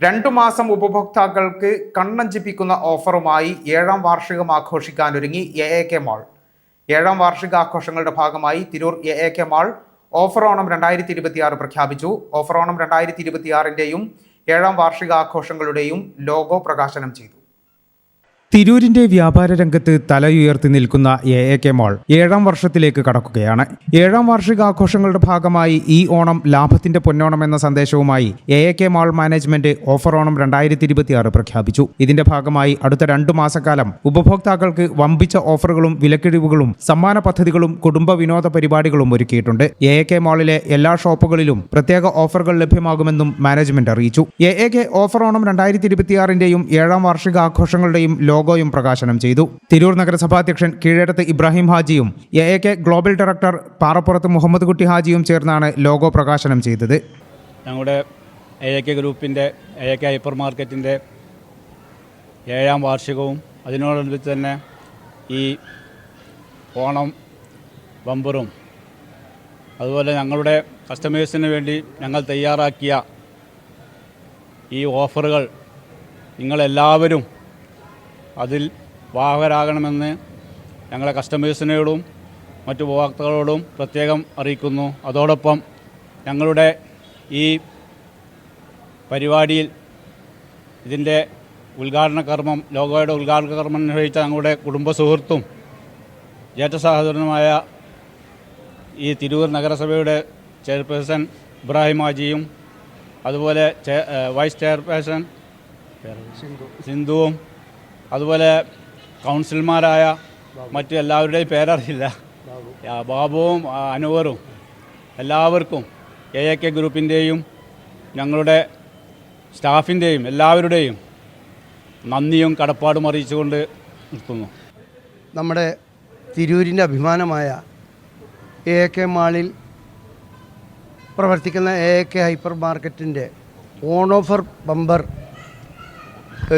2 മാസം ഉപഭോക്താക്കൾക്ക് കണ്ണഞ്ചിപ്പിക്കുന്ന ഓഫറുമായി 7ാം വാർഷികം ആഘോഷിക്കാനൊരുങ്ങി AAK മാൾ. 7ാം വാർഷികാഘോഷങ്ങളുടെ ഭാഗമായി Tirur AAK mall offer Onam 2026 പ്രഖ്യാപിച്ചു. ഓഫർ ഓണം 2026ന്റെയും 7ാം വാർഷികാഘോഷങ്ങളുടെയും ലോഗോ പ്രകാശനം ചെയ്തു. തിരൂരിന്റെ വ്യാപാര രംഗത്ത് തലയുയർത്തി നിൽക്കുന്ന AAK മാൾ 7ാം വർഷത്തിലേക്ക് കടക്കുകയാണ്. 7ാം വാർഷികാഘോഷങ്ങളുടെ ഭാഗമായി ഈ ഓണം ലാഭത്തിന്റെ പൊന്നോണം എന്ന സന്ദേശവുമായി AAK mall management offer Onam 2026 പ്രഖ്യാപിച്ചു. ഇതിന്റെ ഭാഗമായി അടുത്ത 2 മാസക്കാലം ഉപഭോക്താക്കൾക്ക് വമ്പിച്ച ഓഫറുകളും വിലക്കിഴിവുകളും സമ്മാന പദ്ധതികളും കുടുംബ വിനോദ പരിപാടികളും ഒരുക്കിയിട്ടുണ്ട്. AAK മാളിലെ എല്ലാ ഷോപ്പുകളിലും പ്രത്യേക ഓഫറുകൾ ലഭ്യമാകുമെന്നും മാനേജ്മെന്റ് അറിയിച്ചു. AAK ഓഫർ ഓണം 2026ന്റെയും 7ാം വാർഷികാഘോഷങ്ങളുടെയും ലോഗോയും പ്രകാശനം ചെയ്തു. തിരൂർ നഗരസഭാ അധ്യക്ഷൻ കീഴടത്ത് ഇബ്രാഹിം ഹാജിയും AAK global director Parappurath Muhammad കുട്ടി ഹാജിയും ചേർന്നാണ് ലോഗോ പ്രകാശനം ചെയ്തത്. ഞങ്ങളുടെ AAK ഗ്രൂപ്പിൻ്റെ AAK ഹൈപ്പർ മാർക്കറ്റിൻ്റെ 7ാം വാർഷികവും അതിനോടനുബന്ധിച്ച് തന്നെ ഈ ഓണം ബമ്പറും അതുപോലെ ഞങ്ങളുടെ കസ്റ്റമേഴ്സിന് വേണ്ടി ഞങ്ങൾ തയ്യാറാക്കിയ ഈ ഓഫറുകൾ നിങ്ങളെല്ലാവരും അതിൽ വാഹകരാകണമെന്ന് ഞങ്ങളെ കസ്റ്റമേഴ്സിനോടും മറ്റു ഉപഭോക്താക്കളോടും പ്രത്യേകം അറിയിക്കുന്നു. അതോടൊപ്പം ഞങ്ങളുടെ ഈ പരിപാടിയിൽ ഇതിൻ്റെ ഉദ്ഘാടന കർമ്മം ലോഗോയുടെ ഉദ്ഘാടന കർമ്മം നിർവഹിച്ച ഞങ്ങളുടെ കുടുംബ സുഹൃത്തും ജ്യേഷ്ഠ സഹോദരനുമായ ഈ തിരൂർ നഗരസഭയുടെ ചെയർപേഴ്സൺ ഇബ്രാഹിം ഹാജിയും അതുപോലെ വൈസ് ചെയർപേഴ്സൺ സിന്ധുവും അതുപോലെ കൗൺസിലർമാരായ മറ്റു എല്ലാവരുടെയും പേരറിയില്ല, ബാബുവും അനുവറും എല്ലാവർക്കും AAK ഗ്രൂപ്പിൻ്റെയും ഞങ്ങളുടെ സ്റ്റാഫിൻ്റെയും എല്ലാവരുടെയും നന്ദിയും കടപ്പാടും അറിയിച്ചുകൊണ്ട് നിർത്തുന്നു. നമ്മുടെ തിരൂരിൻ്റെ അഭിമാനമായ AAK മാളിൽ പ്രവർത്തിക്കുന്ന AAK ഹൈപ്പർ മാർക്കറ്റിൻ്റെ ഓൺ ഓഫർ ബമ്പർ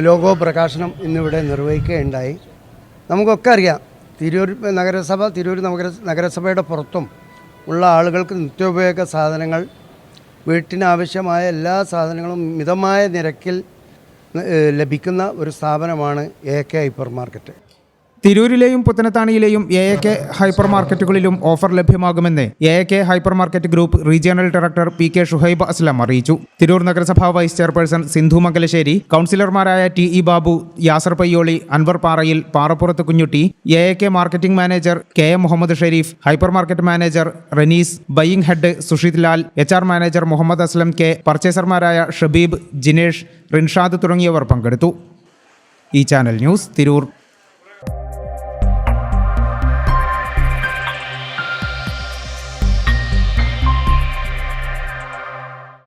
ലോഗോ പ്രകാശനം ഇന്നിവിടെ നിർവഹിക്കുകയുണ്ടായി. നമുക്കൊക്കെ അറിയാം, തിരൂർ നഗരസഭയുടെ പുറത്തും ഉള്ള ആളുകൾക്ക് നിത്യോപയോഗ സാധനങ്ങൾ, വീട്ടിനാവശ്യമായ എല്ലാ സാധനങ്ങളും മിതമായ നിരക്കിൽ ലഭിക്കുന്ന ഒരു സ്ഥാപനമാണ് AAK ഹൈപ്പർ മാർക്കറ്റ്. തിരൂരിലെയും പുത്തനത്താണിയിലെയും AAK ഹൈപ്പർ മാർക്കറ്റുകളിലും ഓഫർ ലഭ്യമാകുമെന്ന് AAK hypermarket group regional director PK Shuhaib Aslam അറിയിച്ചു. തിരൂർ നഗരസഭാ വൈസ് ചെയർപേഴ്സൺ സിന്ധു മംഗലശ്ശേരി, കൗൺസിലർമാരായ TE Babu, Yasar Payyoli, Anwar Parayil, Parappurath Kunhutty, AAK marketing manager KM Muhammad Sharif, hypermarket manager Ranees, buying head Sushith Lal, HR manager Muhammad Aslam K, പർച്ചേസർമാരായ ഷബീബ്, ജിനേഷ്, റിൻഷാദ് തുടങ്ങിയവർ പങ്കെടുത്തു. ഈ ചാനൽ ന്യൂസ് തിരൂർ.